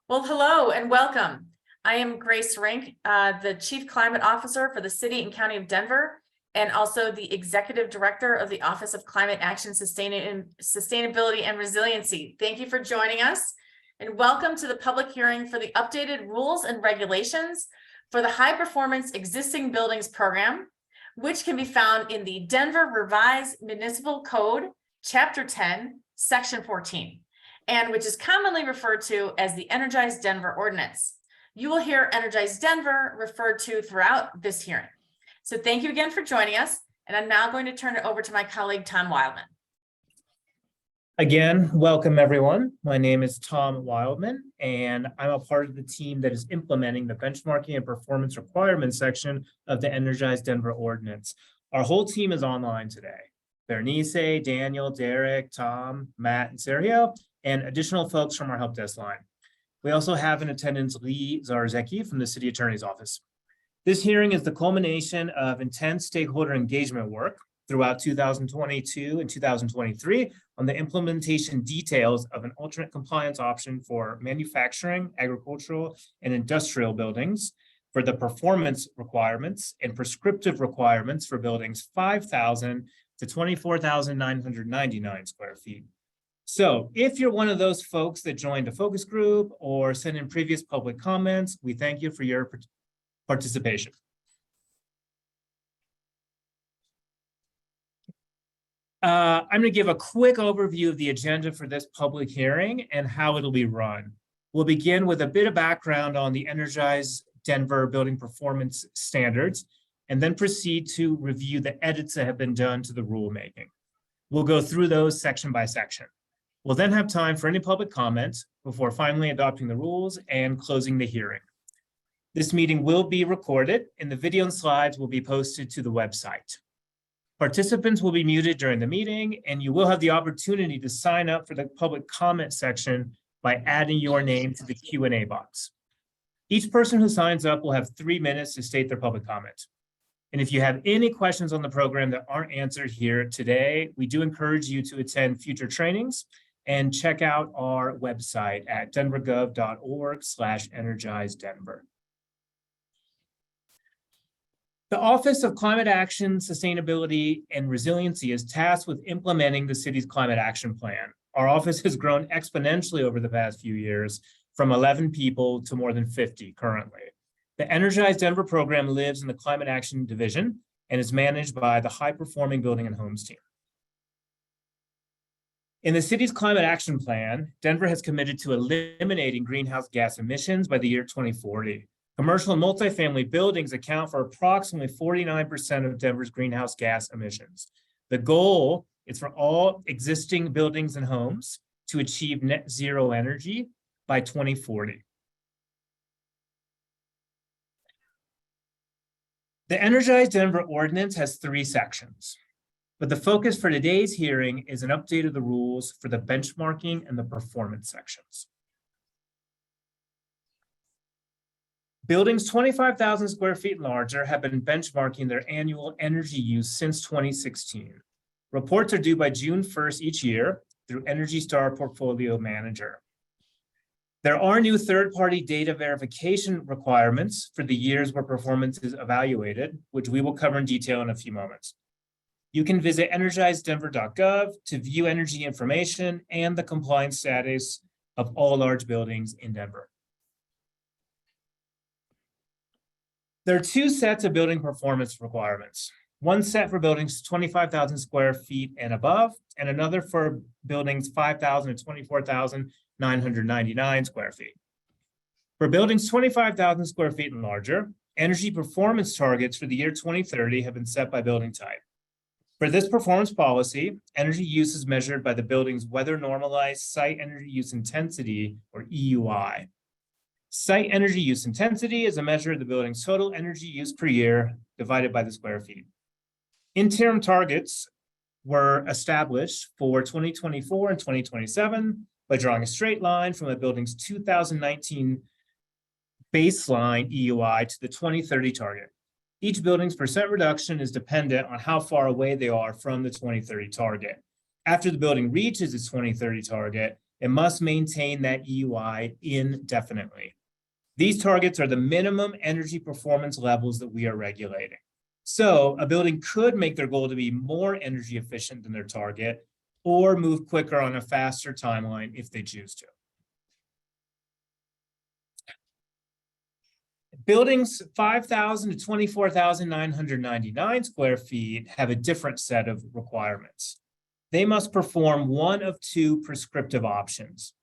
Well, hello and welcome. I am Grace Rink, the Chief Climate Officer for the City and County of Denver, and also the Executive Director of the Office of Climate Action, Sustainability and Resiliency. Thank you for joining us, and welcome to the public hearing for the updated rules and regulations for the High Performance Existing Buildings Program, which can be found in the Denver Revised Municipal Code, Chapter 10, Section 14. And which is commonly referred to as the Energize Denver Ordinance. You will hear Energize Denver referred to throughout this hearing. So thank you again for joining us. And I'm now going to turn it over to my colleague, Tom Wildman. Again, welcome everyone. My name is Tom Wildman, and I'm a part of the team that is implementing the benchmarking and performance requirements section of the Energize Denver Ordinance. Our whole team is online today. Bernice, Daniel, Derek, Tom, Matt, and Sergio, and additional folks from our help desk line. We also have in attendance Lee Zarzecki from the City Attorney's Office. This hearing is the culmination of intense stakeholder engagement work throughout 2022 and 2023 on the implementation details of an alternate compliance option for manufacturing, agricultural, and industrial buildings for the performance requirements and prescriptive requirements for buildings 5,000 to 24,999 square feet. So if you're one of those folks that joined a focus group or sent in previous public comments, we thank you for your participation. I'm going to give a quick overview of the agenda for this public hearing and how it'll be run. We'll begin with a bit of background on the Energize Denver Building Performance Standards, and then proceed to review the edits that have been done to the rulemaking. We'll go through those section by section. We'll then have time for any public comments before finally adopting the rules and closing the hearing. This meeting will be recorded and the video and slides will be posted to the website. Participants will be muted during the meeting, and you will have the opportunity to sign up for the public comment section by adding your name to the Q&A box. Each person who signs up will have 3 minutes to state their public comment. And if you have any questions on the program that aren't answered here today, we do encourage you to attend future trainings and check out our website at denvergov.org/energizedenver. The Office of Climate Action, Sustainability and Resiliency is tasked with implementing the city's climate action plan. Our office has grown exponentially over the past few years, from 11 people to more than 50 currently. The Energize Denver program lives in the Climate Action Division and is managed by the High Performing Building and Homes team. In the city's climate action plan, Denver has committed to eliminating greenhouse gas emissions by the year 2040. Commercial and multifamily buildings account for approximately 49% of Denver's greenhouse gas emissions. The goal is for all existing buildings and homes to achieve net zero energy by 2040. The Energize Denver Ordinance has 3 sections, but the focus for today's hearing is an update of the rules for the benchmarking and the performance sections. Buildings 25,000 square feet and larger have been benchmarking their annual energy use since 2016. Reports are due by June 1st each year through Energy Star Portfolio Manager. There are new third-party data verification requirements for the years where performance is evaluated, which we will cover in detail in a few moments. You can visit energizedenver.gov to view energy information and the compliance status of all large buildings in Denver. There are 2 sets of building performance requirements. One set for buildings 25,000 square feet and above, and another for buildings 5,000 to 24,999 square feet. For buildings 25,000 square feet and larger, energy performance targets for the year 2030 have been set by building type. For this performance policy, energy use is measured by the building's weather normalized site energy use intensity, or EUI. Site energy use intensity is a measure of the building's total energy use per year divided by the square feet. Interim targets were established for 2024 and 2027 by drawing a straight line from the building's 2019 baseline EUI to the 2030 target. Each building's percent reduction is dependent on how far away they are from the 2030 target. After the building reaches its 2030 target, and must maintain that EUI indefinitely. These targets are the minimum energy performance levels that we are regulating. So a building could make their goal to be more energy efficient than their target, or move quicker on a faster timeline if they choose to. Buildings 5,000 to 24,999 square feet have a different set of requirements. They must perform one of two prescriptive options.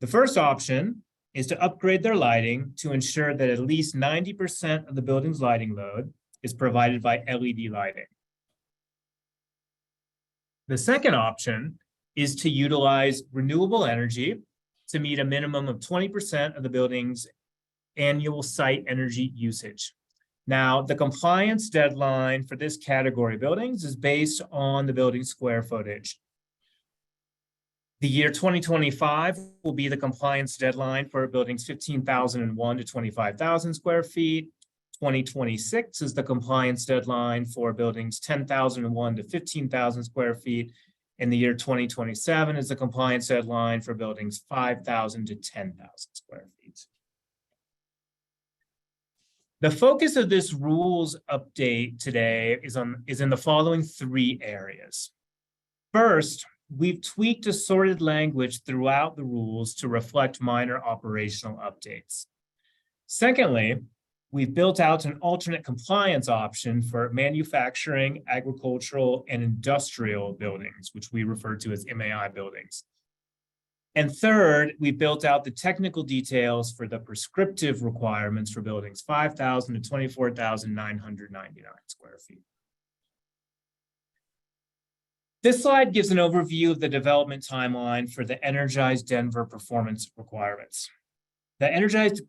The first option is to upgrade their lighting to ensure that at least 90% of the building's lighting load is provided by LED lighting. The second option is to utilize renewable energy to meet a minimum of 20% of the building's annual site energy usage. Now, the compliance deadline for this category of buildings is based on the building's square footage. The year 2025 will be the compliance deadline for buildings 15,001 to 25,000 square feet. 2026 is the compliance deadline for buildings 10,001 to 15,000 square feet. And the year 2027 is the compliance deadline for buildings 5,000 to 10,000 square feet. The focus of this rules update today is in the following three areas. First, we've tweaked assorted language throughout the rules to reflect minor operational updates. Secondly, we've built out an alternate compliance option for manufacturing, agricultural, and industrial buildings, which we refer to as MAI buildings. And third, we built out the technical details for the prescriptive requirements for buildings 5,000 to 24,999 square feet. This slide gives an overview of the development timeline for the Energize Denver performance requirements. The Energize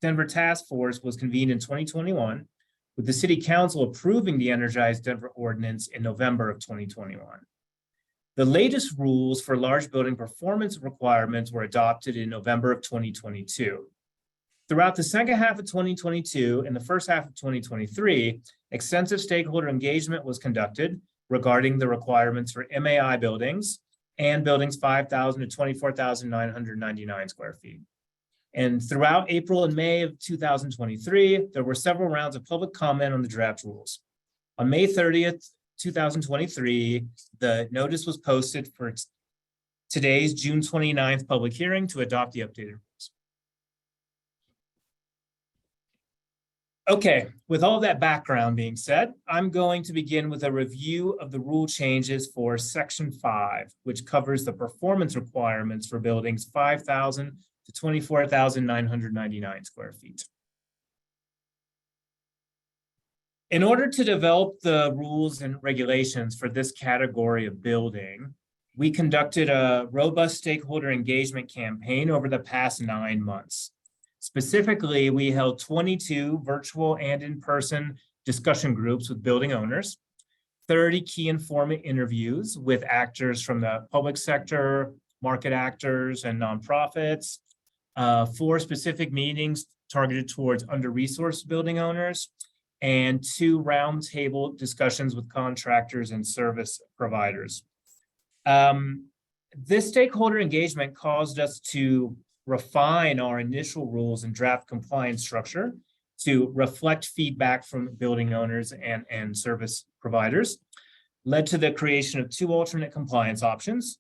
Denver Task Force was convened in 2021, with the City Council approving the Energize Denver Ordinance in November of 2021. The latest rules for large building performance requirements were adopted in November of 2022. Throughout the second half of 2022 and the first half of 2023, extensive stakeholder engagement was conducted regarding the requirements for MAI buildings and buildings 5,000 to 24,999 square feet. And throughout April and May of 2023, there were several rounds of public comment on the draft rules. On May 30th, 2023, the notice was posted for today's June 29th public hearing to adopt the updated rules. Okay, with all that background being said, I'm going to begin with a review of the rule changes for Section 5, which covers the performance requirements for buildings 5,000 to 24,999 square feet. In order to develop the rules and regulations for this category of building, we conducted a robust stakeholder engagement campaign over the past 9 months. Specifically, we held 22 virtual and in-person discussion groups with building owners, 30 key informant interviews with actors from the public sector, market actors, and nonprofits, 4 specific meetings targeted towards under-resourced building owners, and 2 roundtable discussions with contractors and service providers. This stakeholder engagement caused us to refine our initial rules and draft compliance structure to reflect feedback from building owners and service providers, led to the creation of 2 alternate compliance options,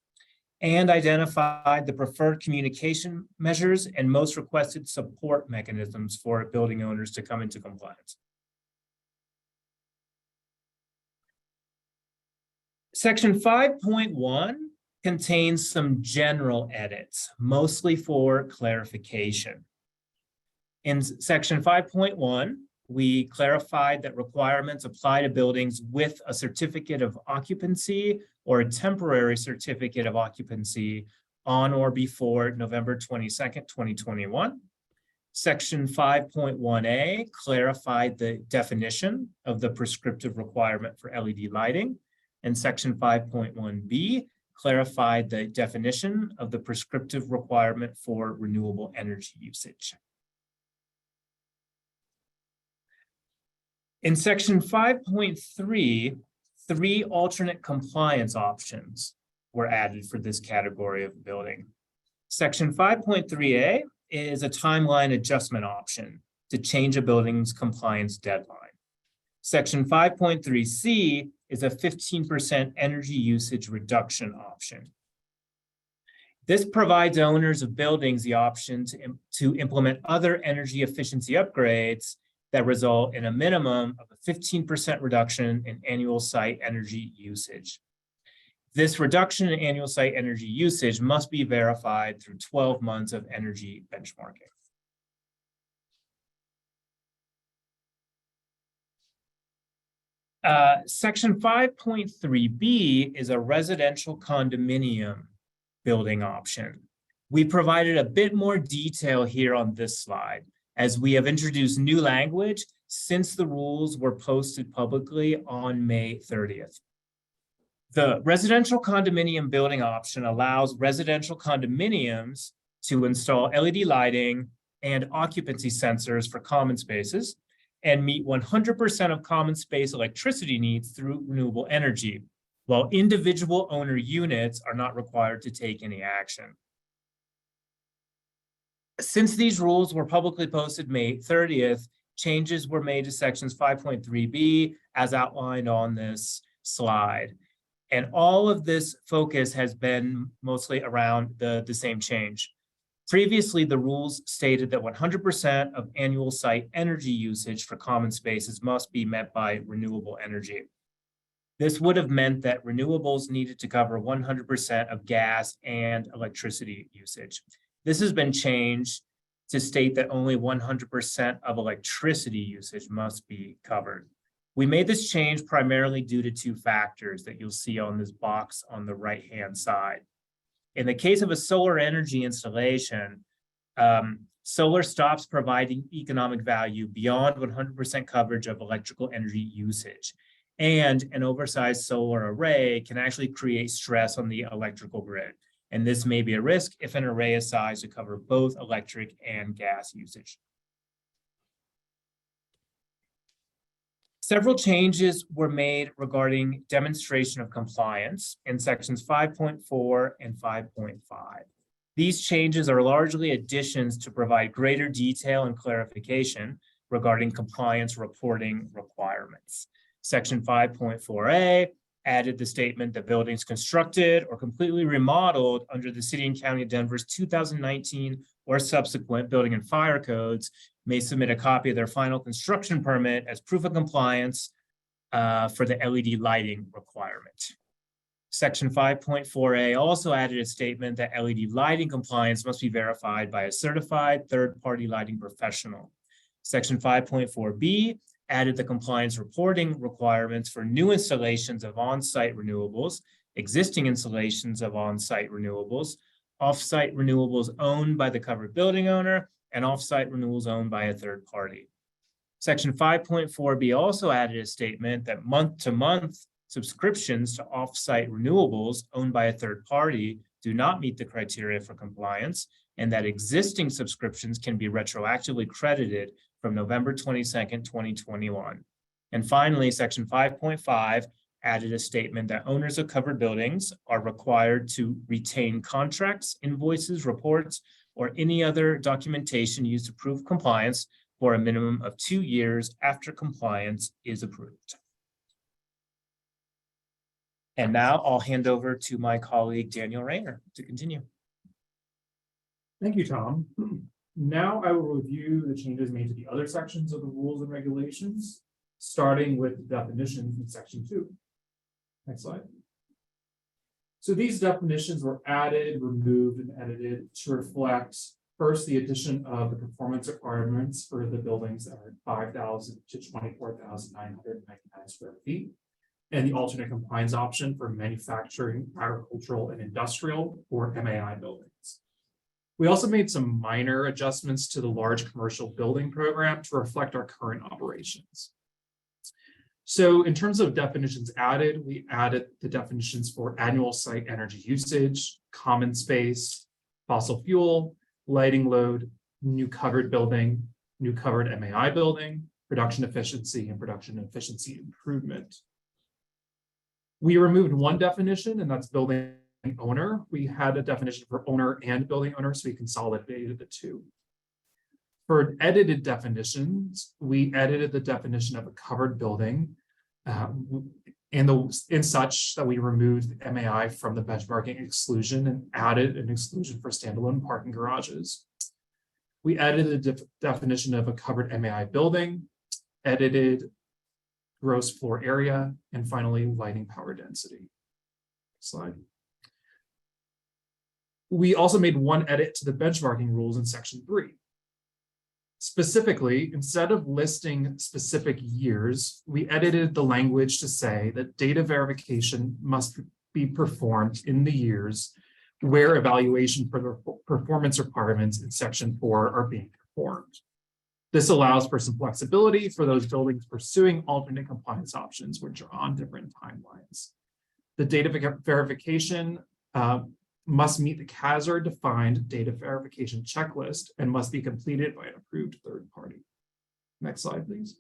and identified the preferred communication measures and most requested support mechanisms for building owners to come into compliance. Section 5.1 contains some general edits, mostly for clarification. In Section 5.1, we clarified that requirements apply to buildings with a certificate of occupancy or a temporary certificate of occupancy on or before November 22nd, 2021. Section 5.1a clarified the definition of the prescriptive requirement for LED lighting, and Section 5.1b clarified the definition of the prescriptive requirement for renewable energy usage. In Section 5.3, 3 alternate compliance options were added for this category of building. Section 5.3A is a timeline adjustment option to change a building's compliance deadline. Section 5.3C is a 15% energy usage reduction option. This provides owners of buildings the option to implement other energy efficiency upgrades that result in a minimum of a 15% reduction in annual site energy usage. This reduction in annual site energy usage must be verified through 12 months of energy benchmarking. Section 5.3B is a residential condominium building option. We provided a bit more detail here on this slide, as we have introduced new language since the rules were posted publicly on May 30th. The residential condominium building option allows residential condominiums to install LED lighting and occupancy sensors for common spaces and meet 100% of common space electricity needs through renewable energy, while individual owner units are not required to take any action. Since these rules were publicly posted May 30th, changes were made to sections 5.3B as outlined on this slide. And all of this focus has been mostly around the same change. Previously, the rules stated that 100% of annual site energy usage for common spaces must be met by renewable energy. This would have meant that renewables needed to cover 100% of gas and electricity usage. This has been changed to state that only 100% of electricity usage must be covered. We made this change primarily due to two factors that you'll see on this box on the right-hand side. In the case of a solar energy installation, solar stops providing economic value beyond 100% coverage of electrical energy usage. And an oversized solar array can actually create stress on the electrical grid. And this may be a risk if an array is sized to cover both electric and gas usage. Several changes were made regarding demonstration of compliance in sections 5.4 and 5.5. These changes are largely additions to provide greater detail and clarification regarding compliance reporting requirements. Section 5.4A added the statement that buildings constructed or completely remodeled under the City and County of Denver's 2019 or subsequent building and fire codes may submit a copy of their final construction permit as proof of compliance for the LED lighting requirement. Section 5.4A also added a statement that LED lighting compliance must be verified by a certified third-party lighting professional. Section 5.4B added the compliance reporting requirements for new installations of on-site renewables, existing installations of on-site renewables, off-site renewables owned by the covered building owner, and off-site renewals owned by a third party. Section 5.4B also added a statement that month-to-month subscriptions to off-site renewables owned by a third party do not meet the criteria for compliance, and that existing subscriptions can be retroactively credited from November 22nd, 2021. And finally, Section 5.5 added a statement that owners of covered buildings are required to retain contracts, invoices, reports, or any other documentation used to prove compliance for a minimum of 2 years after compliance is approved. And now I'll hand over to my colleague, Daniel Rayner, to continue. Thank you, Tom. Now I will review the changes made to the other sections of the rules and regulations, starting with definitions in section 2. Next slide. So these definitions were added, removed, and edited to reflect first the addition of the performance requirements for the buildings that are 5,000 to 24,999 square feet, and the alternate compliance option for manufacturing, agricultural, and industrial, or MAI buildings. We also made some minor adjustments to the large commercial building program to reflect our current operations. So in terms of definitions added, we added the definitions for annual site energy usage, common space, fossil fuel, lighting load, new covered building, new covered MAI building, production efficiency, and production efficiency improvement. We removed one definition, and that's building owner, we had a definition for owner and building owner, so we consolidated the two. For edited definitions, we edited the definition of a covered building in such that we removed the MAI from the benchmarking exclusion and added an exclusion for standalone parking garages. We edited the definition of a covered MAI building, edited gross floor area, and finally lighting power density. Slide. We also made one edit to the benchmarking rules in section 3. Specifically, instead of listing specific years, we edited the language to say that data verification must be performed in the years where evaluation for the performance requirements in section 4 are being performed. This allows for some flexibility for those buildings pursuing alternate compliance options, which are on different timelines. The data verification must meet the CASR-defined data verification checklist and must be completed by an approved third party. Next slide, please.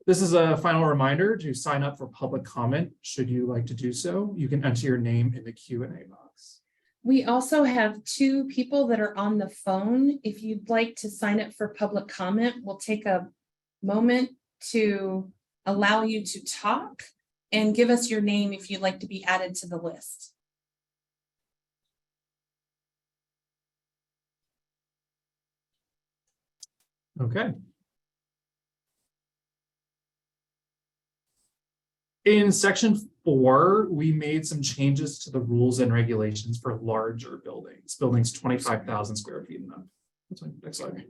This is a final reminder to sign up for public comment. Should you like to do so, you can enter your name in the Q&A box. We also have 2 people that are on the phone. If you'd like to sign up for public comment, we'll take a moment to allow you to talk and give us your name if you'd like to be added to the list. Okay. In section 4, we made some changes to the rules and regulations for larger buildings, 25,000 square feet and up. Next slide.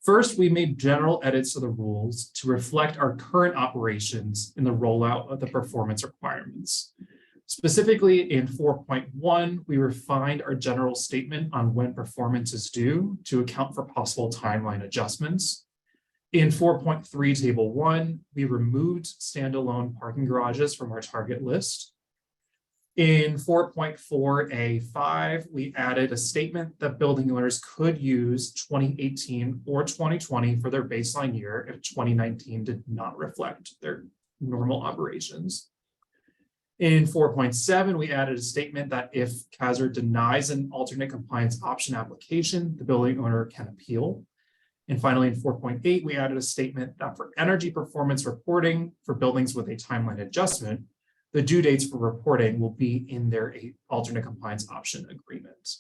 First, we made general edits to the rules to reflect our current operations in the rollout of the performance requirements. Specifically in 4.1, we refined our general statement on when performance is due to account for possible timeline adjustments. In 4.3 table 1, we removed standalone parking garages from our target list. In 4.4A5, we added a statement that building owners could use 2018 or 2020 for their baseline year if 2019 did not reflect their normal operations. In 4.7, we added a statement that if CASR denies an alternate compliance option application, the building owner can appeal. And finally, in 4.8, we added a statement that for energy performance reporting for buildings with a timeline adjustment, the due dates for reporting will be in their alternate compliance option agreement.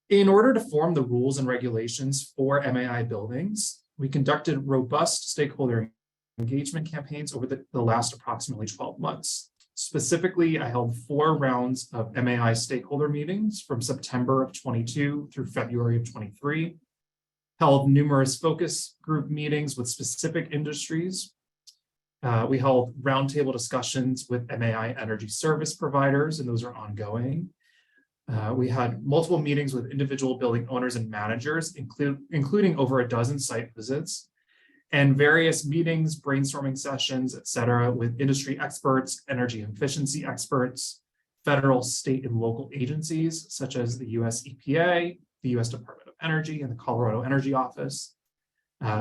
In order to form the rules and regulations for MAI buildings, we conducted robust stakeholder engagement campaigns over the last approximately 12 months. Specifically, I held 4 rounds of MAI stakeholder meetings from September of 22 through February of 23, held numerous focus group meetings with specific industries. We held roundtable discussions with MAI energy service providers, and those are ongoing. We had multiple meetings with individual building owners and managers, including over a dozen site visits, and various meetings, brainstorming sessions, et cetera, with industry experts, energy efficiency experts, federal, state, and local agencies, such as the US EPA, the US Department of Energy, and the Colorado Energy Office,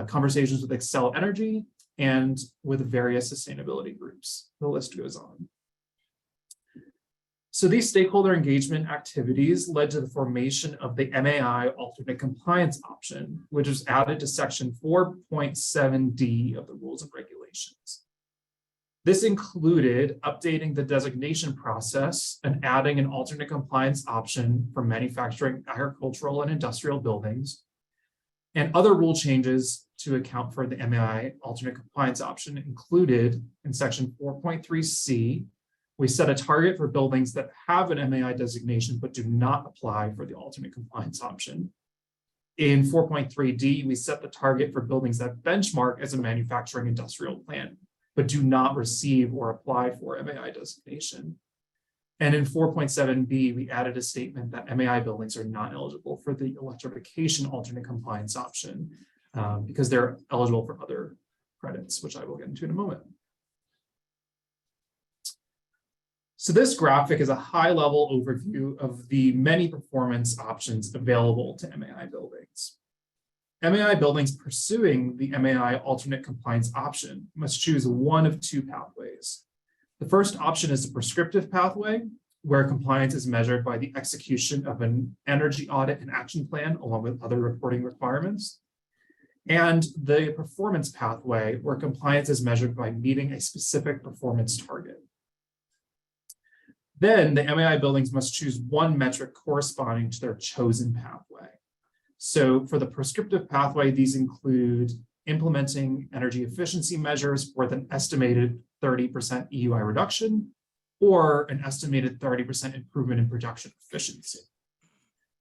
conversations with Excel Energy, and with various sustainability groups. The list goes on. So these stakeholder engagement activities led to the formation of the MAI alternate compliance option, which was added to section 4.7D of the rules and regulations. This included updating the designation process and adding an alternate compliance option for manufacturing, agricultural, and industrial buildings, and other rule changes to account for the MAI alternate compliance option included in section 4.3C. We set a target for buildings that have an MAI designation but do not apply for the alternate compliance option. In 4.3D, we set the target for buildings that benchmark as a manufacturing industrial plant but do not receive or apply for MAI designation. And in 4.7B, we added a statement that MAI buildings are not eligible for the electrification alternate compliance option because they're eligible for other credits, which I will get into in a moment. So this graphic is a high-level overview of the many performance options available to MAI buildings. MAI buildings pursuing the MAI alternate compliance option must choose one of two pathways. The first option is a prescriptive pathway, where compliance is measured by the execution of an energy audit and action plan along with other reporting requirements. And the performance pathway, where compliance is measured by meeting a specific performance target. Then the MAI buildings must choose one metric corresponding to their chosen pathway. So for the prescriptive pathway, these include implementing energy efficiency measures with an estimated 30% EUI reduction or an estimated 30% improvement in production efficiency.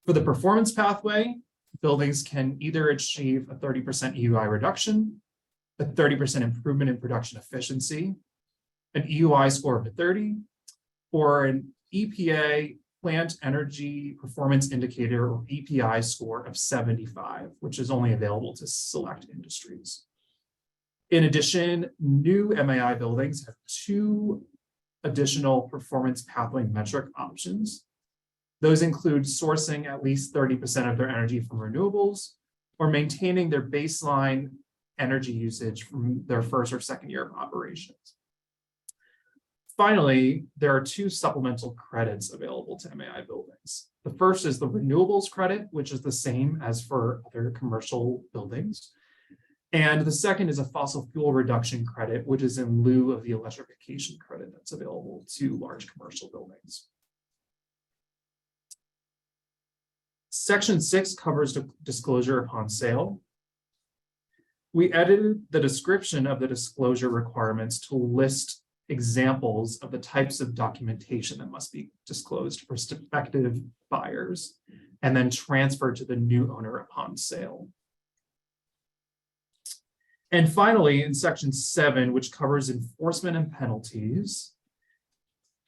For the performance pathway, buildings can either achieve a 30% EUI reduction, a 30% improvement in production efficiency, an EUI score of 30, or an EPA Plant Energy Performance Indicator or EPI score of 75, which is only available to select industries. In addition, new MAI buildings have two additional performance pathway metric options. Those include sourcing at least 30% of their energy from renewables or maintaining their baseline energy usage from their first or second year of operations. Finally, there are two supplemental credits available to MAI buildings. The first is the renewables credit, which is the same as for other commercial buildings. And the second is a fossil fuel reduction credit, which is in lieu of the electrification credit that's available to large commercial buildings. Section 6 covers disclosure upon sale. We edited the description of the disclosure requirements to list examples of the types of documentation that must be disclosed for prospective buyers and then transferred to the new owner upon sale. And finally, in section 7, which covers enforcement and penalties,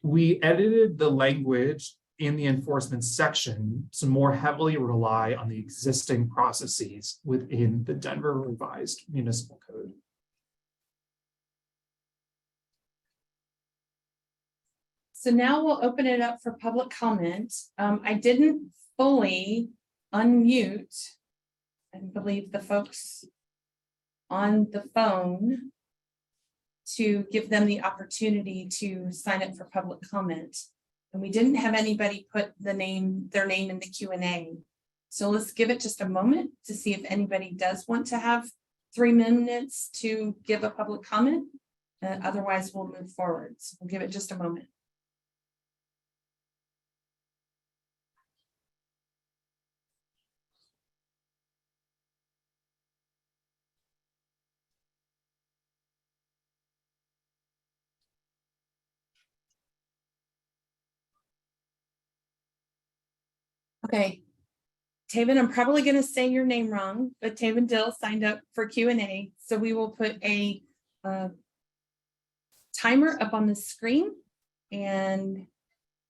we edited the language in the enforcement section to more heavily rely on the existing processes within the Denver Revised Municipal Code. So now we'll open it up for public comment. I didn't fully unmute, I believe, the folks on the phone to give them the opportunity to sign up for public comment. And we didn't have anybody put their name in the Q&A. So let's give it just a moment to see if anybody does want to have 3 minutes to give a public comment. Otherwise, we'll move forward. So we'll give it just a moment. Okay, Taven, I'm probably going to say your name wrong, but Taven Dill signed up for Q&A. So we will put a timer up on the screen and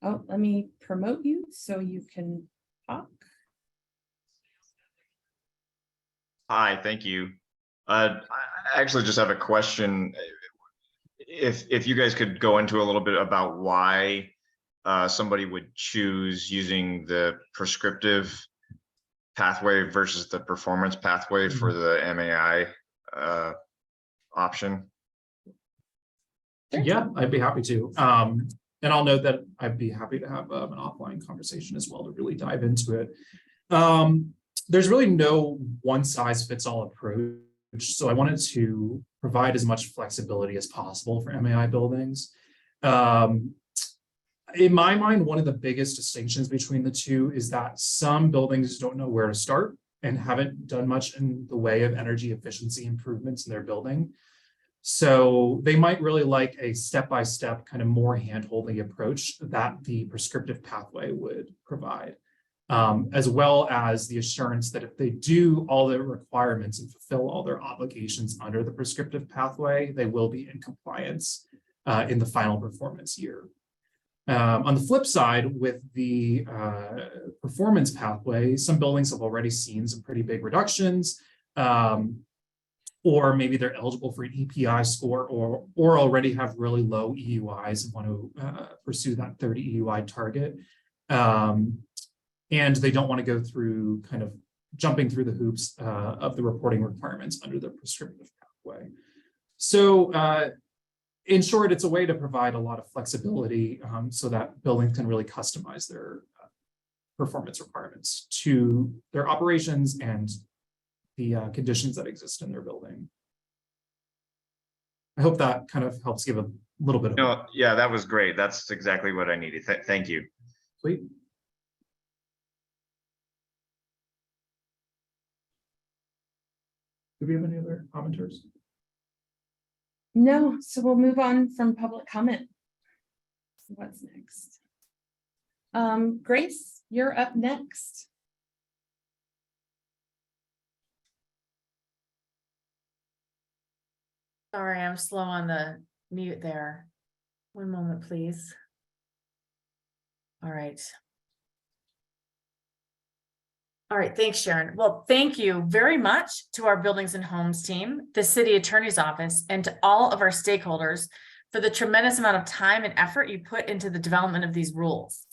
let me promote you so you can talk. Hi, thank you. I actually just have a question. If you guys could go into a little bit about why somebody would choose using the prescriptive pathway versus the performance pathway for the MAI option. Yeah, I'd be happy to. And I'll note that I'd be happy to have an offline conversation as well to really dive into it. There's really no one size fits all approach. So I wanted to provide as much flexibility as possible for MAI buildings. In my mind, one of the biggest distinctions between the two is that some buildings don't know where to start and haven't done much in the way of energy efficiency improvements in their building. So they might really like a step-by-step kind of more hand-holding approach that the prescriptive pathway would provide, as well as the assurance that if they do all the requirements and fulfill all their obligations under the prescriptive pathway, they will be in compliance in the final performance year. On the flip side, with the performance pathway, some buildings have already seen some pretty big reductions, or maybe they're eligible for an EPI score or already have really low EUIs and want to pursue that 30 EUI target. And they don't want to go through kind of jumping through the hoops of the reporting requirements under the prescriptive pathway. So in short, it's a way to provide a lot of flexibility so that buildings can really customize their performance requirements to their operations and the conditions that exist in their building. I hope that kind of helps give a little bit of. No, yeah, that was great. That's exactly what I needed. Thank you. Sweet. Do we have any other commenters? No, so we'll move on from public comment. What's next? Grace, you're up next. Sorry, I'm slow on the mute there. One moment, please. All right. All right, thanks, Sharon. Well, thank you very much to our Buildings and Homes team, the City Attorney's Office, and to all of our stakeholders for the tremendous amount of time and effort you put into the development of these rules.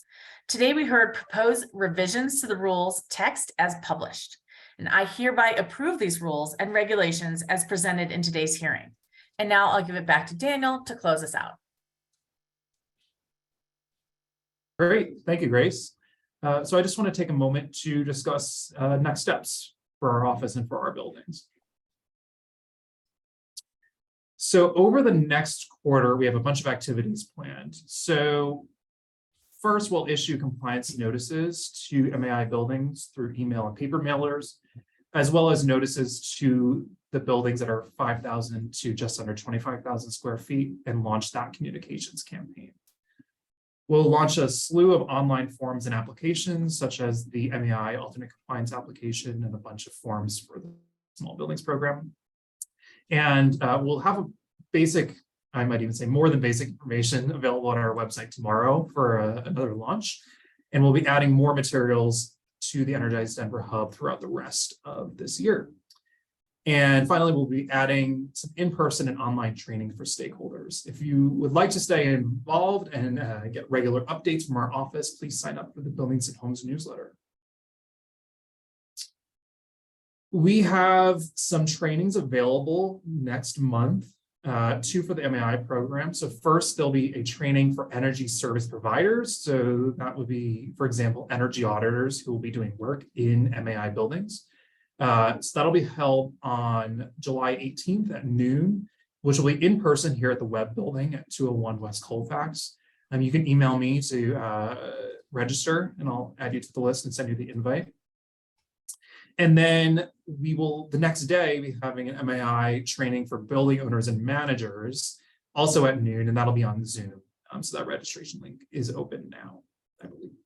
Today, we heard proposed revisions to the rules text as published, and I hereby approve these rules and regulations as presented in today's hearing. And now I'll give it back to Daniel to close us out. Great, thank you, Grace. So I just want to take a moment to discuss next steps for our office and for our buildings. So over the next quarter, we have a bunch of activities planned. So first, we'll issue compliance notices to MAI buildings through email and paper mailers, as well as notices to the buildings that are 5,000 to just under 25,000 square feet, and launch that communications campaign. We'll launch a slew of online forms and applications, such as the MAI alternate compliance application and a bunch of forms for the small buildings program. And we'll have a basic, I might even say more than basic information available on our website tomorrow for another launch. And we'll be adding more materials to the Energize Denver Hub throughout the rest of this year. And finally, we'll be adding some in-person and online training for stakeholders. If you would like to stay involved and get regular updates from our office, please sign up for the Buildings and Homes newsletter. We have some trainings available next month, two for the MAI program. So first, there'll be a training for energy service providers. So that would be, for example, energy auditors who will be doing work in MAI buildings. So that'll be held on July 18th at noon, which will be in person here at the Webb Building at 201 West Colfax. You can email me to register, and I'll add you to the list and send you the invite. And then we will, the next day, be having an MAI training for building owners and managers, also at noon, and that'll be on Zoom. So that registration link is open now, I believe.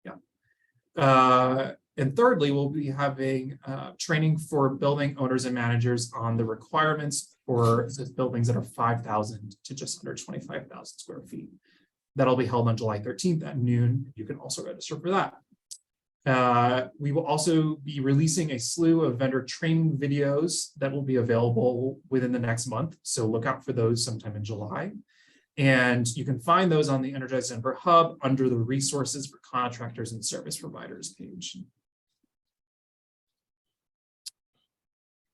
Yeah. And thirdly, we'll be having training for building owners and managers on the requirements for the buildings that are 5,000 to just under 25,000 square feet. That'll be held on July 13th at noon. You can also register for that. We will also be releasing a slew of vendor training videos that will be available within the next month. So look out for those sometime in July. And you can find those on the Energize Denver Hub under the resources for contractors and service providers page.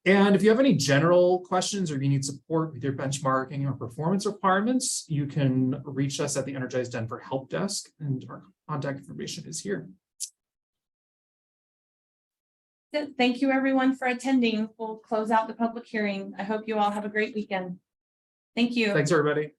And if you have any general questions or you need support with your benchmarking or performance requirements, you can reach us at the Energize Denver Help Desk, and our contact information is here. Thank you, everyone, for attending. We'll close out the public hearing. I hope you all have a great weekend. Thank you. Thanks, everybody.